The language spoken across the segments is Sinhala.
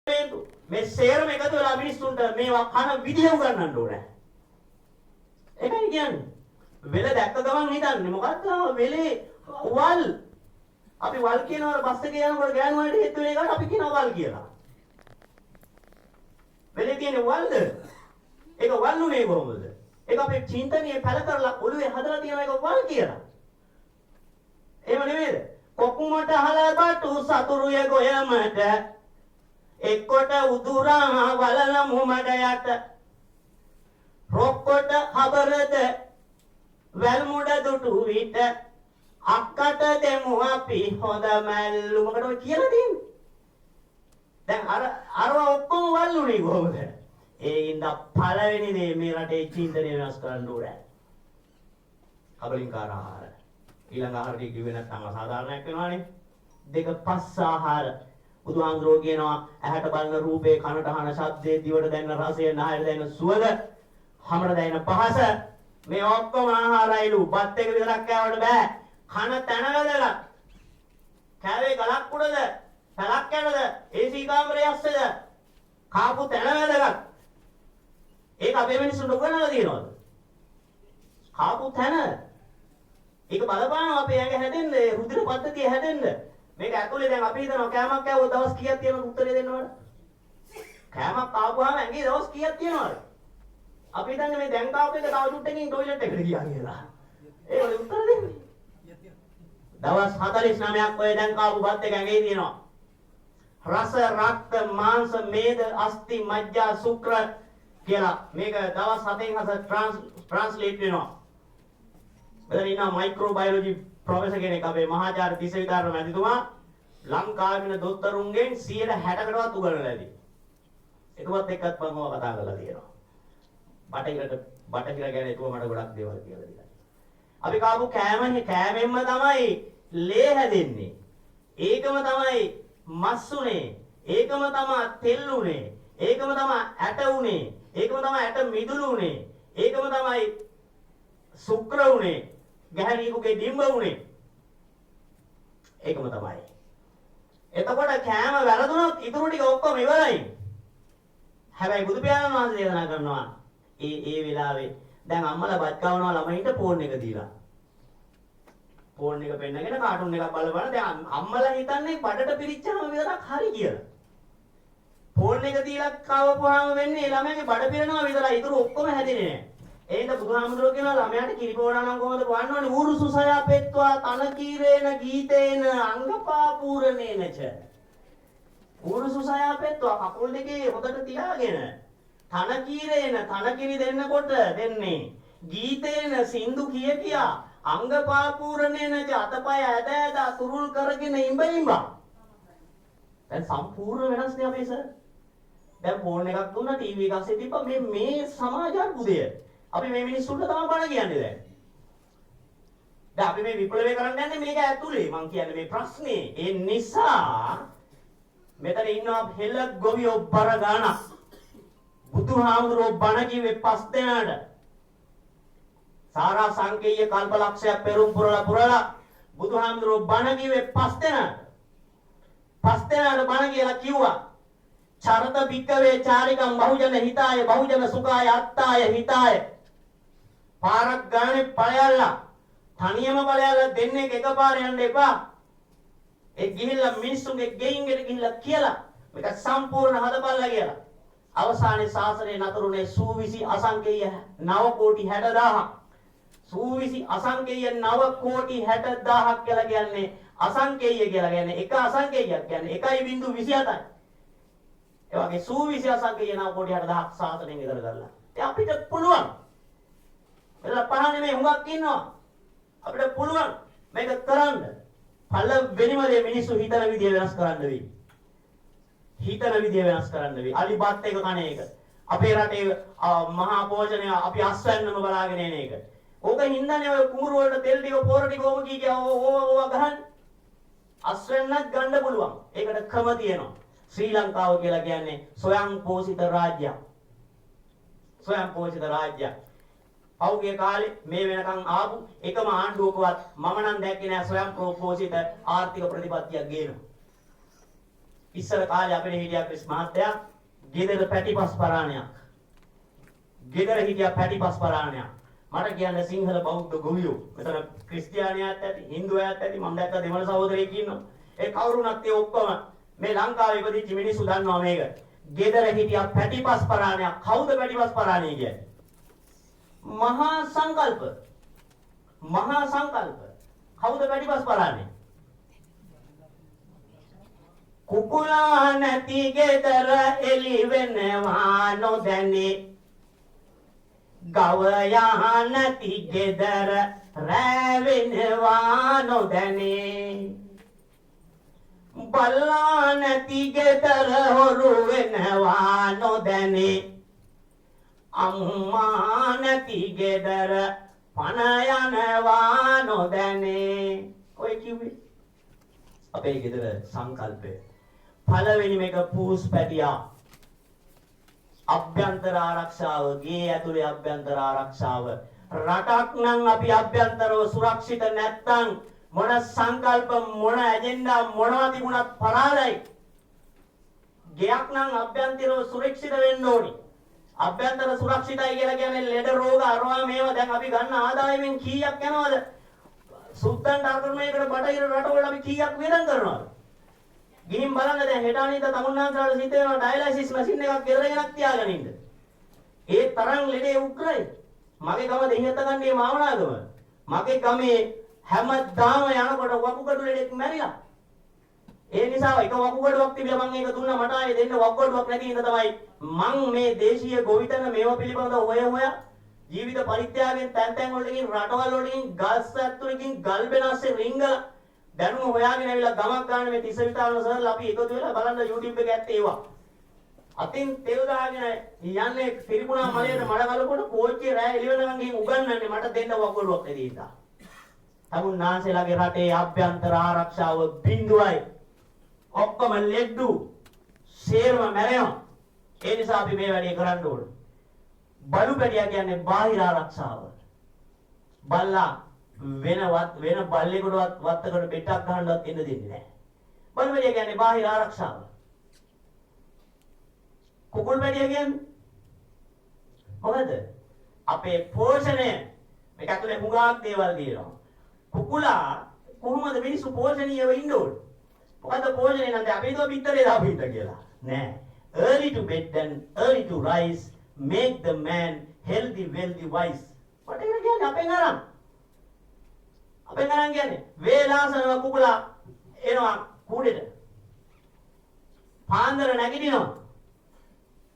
මේ සේරම එකතු වෙලා මිනිස්සුන්ට මේවා කන විදිය උගන්වන්න ඕනේ. ඒකයි කියන්නේ. වෙල දැක්ක ගමන් හිතන්නේ මොකද්ද වෙලේ වල්. අපි වල් කියනවා බස් එකේ යනකොට ගෑනු වලට හේතු වෙන එකට අපි කියනවා වල් කියලා. වෙලේ තියෙන වල්ද? ඒක වල්ුනේ කොහොමද? ඒක අපේ චින්තනයේ පැල කරලා ඔළුවේ හදලා තියෙන එක වල් කියලා. එහෙම නෙමෙයිද? කොකුමට හලබටු සතුරුය ගොයමට එක්කොට උදුරා වලල මුමඩ යට රොක්කොට හබරද වැල්මුඩ දුටු විට අක්කට දෙමු අපි හොඳ මැල්ලු. මොකද ඔය කියලා තියෙන්නේ? දැන් අරව ඔක්කොම වල්ුනේ කොහොමද? ඒ ඉඳ පළවෙනි දේ මේ රටේ චින්තනය වෙනස් කරන්න ඕනේ. කබලින්කාර ආහාර. ඊළඟ ආහාරය කිව්වේ නැත්නම් අසාධාරණයක් වෙනවානේ. දෙක පස් ආහාර. බුදුහාමුදුරුවෝ කියනවා ඇහැට බලන රූපේ, කනට අහන ශබ්දේ, දිවට දැනෙන රසය, නහයට දැනෙන සුවඳ, හමට දැනෙන පහස මේ ඔක්කොම ආහාරයිලු. බත් එක විතරක් කෑවට බෑ. කන තන වැදගත්. කෑවේ ගලක් උඩද, පැලක් යනද, AC කාමරයේ අස්සද, කාපු තන වැදගත්. ඒක අපේ මිනිස්සුන්ට උගන්වලා තියෙනවද? කාපු තන. ඒක බලපානවා අපේ ඇඟ හැදෙන්න, රුධිර පද්ධතිය හැදෙන්න. මේක ඇතුලේ දැන් අපි හිතනවා කෑමක් කෑවොත් දවස් කීයක් තියෙනවද උත්තරේ දෙන්නවද? කෑමක් ආපුවාම ඇඟේ දවස් කීයක් තියෙනවද? අපි හිතන්නේ මේ දැන් කාපු එක තව චුට්ටකින් টয়ලට් එකට ගියා කියලා. ඒකේ උත්තර දෙන්නේ. දවස් 49ක් ඔය දැන් කාපු බත් එක ඇඟේ තියෙනවා. රස, රක්ත, මාංශ, මේද, අස්ථි, මජ්ජා, ශුක්‍ර කියලා මේක දවස් 7න් 7 ට්‍රාන්ස්ලේට් වෙනවා. මෙතන ඉන්න මයික්‍රෝබයොලොජි ප්‍රොෆෙසර් කෙනෙක් අපේ මහාචාර්ය තිස්සවිතාර මැතිතුමා ලංකාවේ ඉන්න දොස්තරුන්ගෙන් 60%කටවත් උගන්වලා ඇති. ඒකවත් එක්කත් මම කතා කරලා තියෙනවා. බටහිර ගැන ඒක මට ගොඩක් දේවල් කියලා දෙනවා. අපි කාපු කෑමෙන්ම තමයි ලේ හැදෙන්නේ. ඒකම තමයි මස් උනේ. ඒකම තමයි තෙල් උනේ. ඒකම තමයි ඇට උනේ. ඒකම තමයි ඇට මිදුළු උනේ. ඒකම තමයි ශුක්‍ර උනේ. ගැහණියෙකුගේ ඩිම්බ උනේ. ඒකම තමයි. එතකොට කෑම වැරදුනොත් ඉතුරු ටික ඔක්කොම ඉවරයි. හැබැයි බුදු පියාණන් වහන්සේ දේශනා කරනවා ඒ වෙලාවේ දැන් අම්මලා බත් කවනවා ළමයින්ට ෆෝන් එක දීලා. ෆෝන් එක පෙන්නගෙන කාටුන් එකක් බලපන දැන් අම්මලා හිතන්නේ බඩට පිරිච්චාම විතරක් හරි කියලා. ෆෝන් එක දීලා කවපුවාම වෙන්නේ ළමයාගේ බඩ පිරෙනවා විතරයි. ඉතුරු ඔක්කොම හැදෙන්නේ නැහැ. එහෙනම් බුදුහාමුදුරුවෝ කියනවා ළමයාට කිරිපෝණා නම් කොහොමද පොවන්න ඕනේ? ඌරුසුසයා පෙත්වා තනකීරේන ගීතේන අංගපාපූරණේනච. ඌරුසුසයා පෙත්වා කකුල් දෙකේ හොදට තියාගෙන තනකීරේන තනකිරි දෙන්නකොට දෙන්නේ. ගීතේන සින්දු කිය කියා අංගපාපූරණේනච අතපය ඇද ඇද තුරුල් කරගෙන ඉඹිඹා. දැන් සම්පූර්ණ වෙනස් නේ අපේ සර්. දැන් ෆෝන් එකක් දුන්නා ටීවී එකක් අස්සේ තිබ්බා මේ සමාජ අර්බුදය. අපි මේ මිනිස්සුන්ට තමයි බණ කියන්නේ දැන්. දැන් අපි මේ විප්ලවය කරන්න යන්නේ මේක ඇතුලේ. මං කියන්නේ මේ ප්‍රශ්නේ. ඒ නිසා මෙතන ඉන්නවා හෙළ ගොවියෝ බර ගානක්. බුදුහාමුදුරුවෝ බණ කිව්වේ 5 දෙනාට. සාරා සංකේය කල්පලක්ෂයක් පෙරම් පුරලා බුදුහාමුදුරුවෝ බණ කිව්වේ 5 දෙනාට. 5 දෙනාට බණ කියලා කිව්වා. චරත භික්කවේ චාරිකම් බහුජන හිතාය බහුජන සුඛාය අත්තාය හිතාය. පාරක් ගානේ පළයල්ලා තනියම පළයල්ලා දෙන්නේ එකපාර යන්න එපා. ඒ ගිහිල්ලා මිනිස්සුන්ගේ ගෙයින්ගෙට ගිහිල්ලා කියලා මේක සම්පූර්ණ හදපල්ලා කියලා. අවසානයේ ශාසනයේ නතරුනේ සූවිසි අසංකේය 9 කෝටි 60000ක්. සූවිසි අසංකේය 9 කෝටි 60000ක් කියලා කියන්නේ අසංකේය කියලා කියන්නේ එක අසංකේයයක් කියන්නේ 1.27යි. ඒ වගේ සූවිසි අසංකේය 9 කෝටි 60000ක් ශාසනයෙන් ඉදර කරලා. ඒ අපිට පුළුවන්. මෙතන පහනේ මේ හුඟක් ඉන්නවා. අපිට පුළුවන් මේක කරන්න. පළවෙනිම දේ මිනිස්සු හිතන විදිය වෙනස් කරන්න වෙයි. හිතන විදිය වෙනස් කරන්න වෙයි. අලිපත් එක කණ එක. අපේ රටේ මහා පෝෂණය අපි අස්වැන්නම බලාගෙන එන එක. ඕක හින්දානේ ඔය කුඹුරු වලට තෙල් ටික පොර ටික ඕම කී ඕවා ගහන්න. අස්වැන්නත් ගන්න පුළුවන්. ඒකට ක්‍රම තියෙනවා. ශ්‍රී ලංකාව කියලා කියන්නේ ස්වයං පෝෂිත රාජ්‍යයක්. ස්වයං පෝෂිත රාජ්‍යයක්. පෞගේ කාලේ මේ වෙනකන් ආපු එකම ආණ්ඩුවකවත් මම නම් දැක්කේ නෑ ස්වයං පෝෂිත ආර්ථික ප්‍රතිපත්තියක් ගේනවා. ඉස්සර කාලේ අපේ හිටියා ක්‍රිස් මහත්තයා ගෙදර පැටිපස් පරාණයක්. ගෙදර හිටියා පැටිපස් පරාණයක්. මට කියන්නේ සිංහල බෞද්ධ ගොවියෝ. මෙතන ක්‍රිස්තියානියාත් ඇති, හින්දුවයත් ඇති, මම දැක්ක දෙමළ සහෝදරයෙක් ඉන්නවා. ඒ කවුරුණත් ඒ ඔක්කොම මේ ලංකාවේ ඉපදිච්ච මිනිස්සු දන්නවා මේක. ගෙදර හිටියා පැටිපස් පරාණයක්. කවුද පැටිපස් පරාණිය කියන්නේ? මහා සංකල්ප. මහා සංකල්ප. කවුද පැටිපස් පරාණිය? කුකුලා නැති ගෙදර එළි වෙනවා නොදැනී. ගවයා නැති ගෙදර රෑ වෙනවා නොදැනී. බල්ලා නැති ගෙදර හොරු වෙනවා නොදැනී. අම්මා නැති ගෙදර පණ යනවා නොදැනී. ඔය කිව්වේ අපේ ගෙදර සංකල්පය. පළවෙනි මේක පූස් පැටියා. අභ්‍යන්තර ආරක්ෂාව, ගේ ඇතුලේ අභ්‍යන්තර ආරක්ෂාව. රටක් නම් අපි අභ්‍යන්තරව සුරක්ෂිත නැත්නම් මොන සංකල්ප මොන ඇජෙන්ඩා මොනවා තිබුණත් පරාදයි. ගයක් නම් අභ්‍යන්තරව සුරක්ෂිත වෙන්න ඕනි. අභ්‍යන්තර සුරක්ෂිතයි කියලා කියන්නේ ලෙඩ රෝග අරවා මේවා දැන් අපි ගන්න ආදායමෙන් කීයක් යනවද? සුද්දන්ට අරමුණේකට බටහිර රටවල අපි කීයක් වියදම් කරනවද? ගිහින් බලන්න දැන් හෙට අනිද්දා තමුන්නාන්සලාට සිද්ධ වෙනවා ඩයලයිසිස් මැෂින් එකක් ගෙදර ගෙනක් තියාගෙන ඉන්න. ඒ තරම් ලෙඩේ උග්‍රයි. මගේ ගම දෙහියත්තගන්නේ මාවනාගම. මගේ ගමේ හැමදාම යනකොට වකුගඩු ලෙඩෙක් මැරිලා. ඒ නිසා එක වකුගඩුවක් තිබිලා මම ඒක දුන්නා මට ආයේ දෙන්න වකුගඩුවක් නැති ඉඳ තමයි මම මේ දේශීය ගොවිතැන මේවා පිළිබඳව හොය ජීවිත පරිත්‍යාගයෙන් තැන් වලට ගිහින් රටවල් වලට ගිහින් ගස් ඇතුලකින් ගල් බෙනස්සේ රිංගලා දැනුම හොයාගෙන ඇවිල්ලා ගමක් ගන්න මේ තිස්ස විතාලන සර්ලා අපි එකතු වෙලා බලන්න YouTube එකේ ඇත්තේ ඒවා. අතින් තෙල් දාගෙන යන්නේ පිරිපුණා මලේට මඩ ගලකොට කෝච්චියේ රෑ එළි වෙනකන් ගිහින් උගන්වන්නේ මට දෙන්න වකුගඩුවක් නැති ඉඳා. තමුන් නාන්සේලාගේ රටේ ආභ්‍යන්තර ආරක්ෂාව බිඳුවයි. ඔක්කොම ලෙඩ්ඩු සේරම මැරෙනවා. ඒ නිසා අපි මේ වැඩේ කරන්න ඕනේ. බලු පැටියා කියන්නේ බාහිර ආරක්ෂාව. බල්ලා වෙන බල්ලෙකුටවත් වත්තකට බෙටක් ගහන්නවත් ඉන්න දෙන්නේ නැහැ. බලු පැටියා කියන්නේ බාහිර ආරක්ෂාව. කුකුල් පැටියා කියන්නේ මොකද? අපේ පෝෂණය මේක ඇතුලේ හුඟක් දේවල් තියෙනවා. කුකුලා කොහොමද මිනිස්සු පෝෂණීයව ඉන්න ඕනේ? මොකද පෝෂණය නම් අපි හිතුවා පිටරේ දාපු හිට කියලා. නෑ. Early to bed and early to rise make the man healthy, wealthy, wise. What is it? අපෙන් අරන්. අපෙන් අරන් කියන්නේ වේලාසනව කුකුලා එනවා කූඩේට. පාන්දර නැගිටිනවා.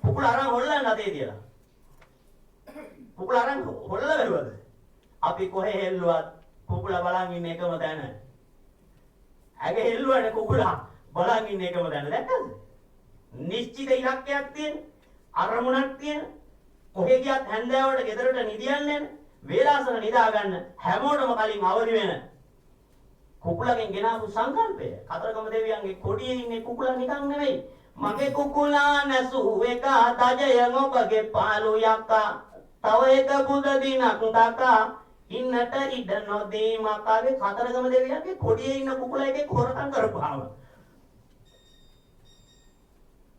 කුකුලා අරන් හොල්ලන්න අතේ තියලා. කුකුලා අරන් හොල්ල බැලුවද? අපි කොහේ හෙල්ලුවත් කුකුලා බලන් ඉන්න එකම තැන. ඇගේ හෙල්ලුවානේ කුකුලා බලන් ඉන්න එකම තැන දැක්කද? නිශ්චිත ඉලක්කයක් තියෙන, අරමුණක් තියෙන, කොහෙ ගියත් හැන්දෑවට ගෙදරට නිදියන්නේ නැහැ. වේලාසන නිදා ගන්න හැමෝටම කලින් අවදි වෙන කුකුලගෙන් ගෙනාවු සංකල්පය. කතරගම දෙවියන්ගේ කොඩියේ ඉන්නේ කුකුලා නිකන් නෙවෙයි. මගේ කුකුලා නැසු එක තජය මොකගේ පාළු යක්කා. තව එක බුද දිනක් තකා ඉන්නට ඉඩ නොදී මකාගේ කතරගම දෙවියන්ගේ කොඩියේ ඉන්න කුකුලා එකේ හොරකම් කරපුවාම.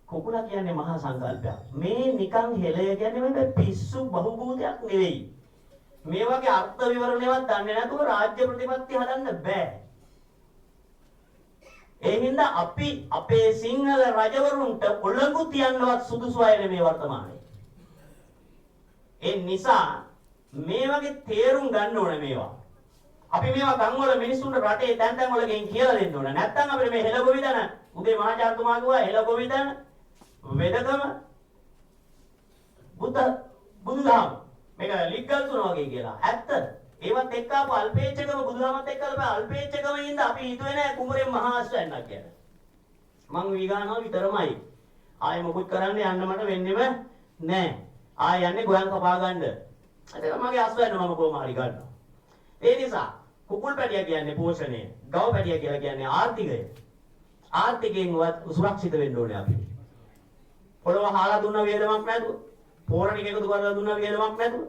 කුකුලා කියන්නේ මහා සංකල්පයක්. මේ නිකන් හෙළය කියන්නේ මේ පිස්සු බහුබූතයක් නෙවෙයි. මේ වගේ අර්ථ විවරණේවත් දන්නේ නැතුව රාජ්‍ය ප්‍රතිපත්ති හදන්න බෑ. ඒ හින්දා අපි අපේ සිංහල රජවරුන්ට ඔලඟු තියන්නවත් සුදුසු අය නෙමේ වර්තමානයේ. ඒ නිසා මේ වගේ තේරුම් ගන්න ඕනේ මේවා. අපි මේවා ගම්වල මිනිස්සුන්ට රටේ තැන් වල ගෙන් කියලා දෙන්න ඕනේ. නැත්නම් අපිට මේ හෙළගොවිතන උදේ මහාචාර්යතුමා කිව්වා හෙළගොවිතන වෙදකම බුදුදහම මේක ලිග්ගල් තුන වගේ කියලා. ඇත්ත. ඒවත් එක්ක ආපු අල්පේච්ඡකම බුදුදහමත් එක්කලා අල්පේච්ඡකම ඉඳ අපි හිතුවේ නෑ කුමරේ මහා අශ්වයන්ක් කියලා. මං විගානවා විතරමයි. ආයෙ මොකුත් කරන්න යන්න මට වෙන්නේම නෑ. ආයෙ යන්නේ ගෝයන් කපා ගන්න. ඒක මගේ අශ්වයන් මම කොහොම හරි ගන්නවා. ඒ නිසා කුකුල් පැටියා කියන්නේ පෝෂණය. ගව පැටියා කියලා කියන්නේ ආර්ථිකය. ආර්ථිකයෙන් සුරක්ෂිත වෙන්න ඕනේ අපි. පොළව හාලා දුන්න වේදමක් නැතුව, පෝරණික එකතු කරලා දුන්න වේදමක් නැතුව,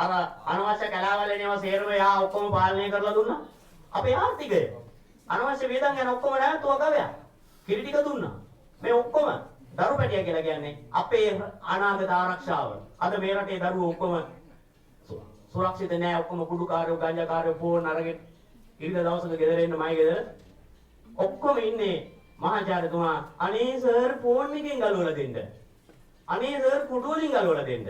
අර අනවශ්‍ය කලාවල් එනවා සේරම යා ඔක්කොම පාලනය කරලා දුන්නා. අපේ ආර්ථිකය අනවශ්‍ය වේදම් ගැන ඔක්කොම නැවතුවා ගවයා. කිරි ටික දුන්නා. මේ ඔක්කොම දරු පැටියා කියලා කියන්නේ අපේ අනාගත ආරක්ෂාව. අද මේ රටේ දරුවෝ ඔක්කොම සුරක්ෂිත නෑ. ඔක්කොම කුඩුකාරයෝ, ගංජාකාරයෝ ෆෝන් අරගෙන ඉරිදා දවසක ගෙදර එන්න මයි ගෙදර ඔක්කොම ඉන්නේ. මහාචාර්යතුමා අනේ සර් ෆෝන් එකෙන් ගලවලා දෙන්න. අනේ සර් ෆොටෝ වලින් ගලවලා දෙන්න.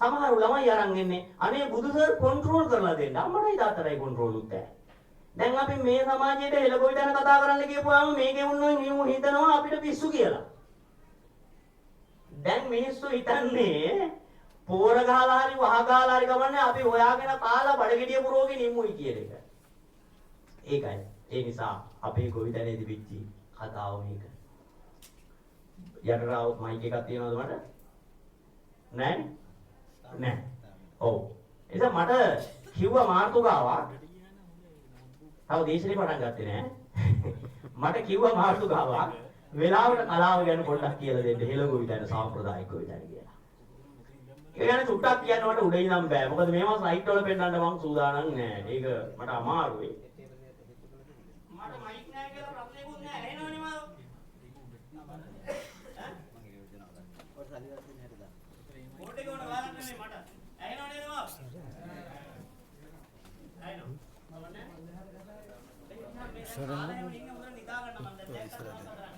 සමහර ළමයි අරන් එන්නේ අනේ බුදු සර් කන්ට්‍රෝල් කරලා දෙන්න. අම්මටයි තාත්තටයි කන්ට්‍රෝල් උත්තේ. දැන් අපි මේ සමාජයේ හෙලගොයි දැන කතා කරන්න කියපුවාම මේකේ උන්නෝ හිතනවා අපිට පිස්සු කියලා. දැන් මිනිස්සු හිතන්නේ පෝර ගහලා හරි වහ ගහලා හරි ගමන්නේ අපි හොයාගෙන කාලා බඩගෙඩිය පුරවගෙන ඉමුයි කියන එක. ඒකයි. ඒ නිසා අපේ ගොවිතැනේ තිබිච්ච කතාව මේක. යටරාව මයික් එකක් තියෙනවද මට? නැහැ. නැහැ. ඔව්. එතන මට කිව්වා මාර්තුගාවක්. තව දේශනේ පටන් ගත්තේ නැහැ. මට කිව්වා මාර්තුගාවක් වෙලාවට කලාව ගැන පොඩ්ඩක් කියලා දෙන්න. හෙළගොවිතැන සාම්ප්‍රදායික ගොවිතැන කියලා. ඒ ගැන චුට්ටක් කියන්න මට උඩ ඉඳන් බෑ. මොකද මේවා සයිට් වල පෙන්නන්න මම සූදානම් නෑ. ඒක මට අමාරුයි. මට මයික් නෑ කියලා ප්‍රශ්නයක්වත් නෑ. ඇහෙනවනේ මාව. බෝඩ් එක උඩ ගාලක් නෙමෙයි මට. ඇහෙනව නේද මාව? ඇහෙනව. බලන්න. සරණ. මේ ඉන්න උඩ නිදා ගන්න මම දැන් දැන් කරනවා.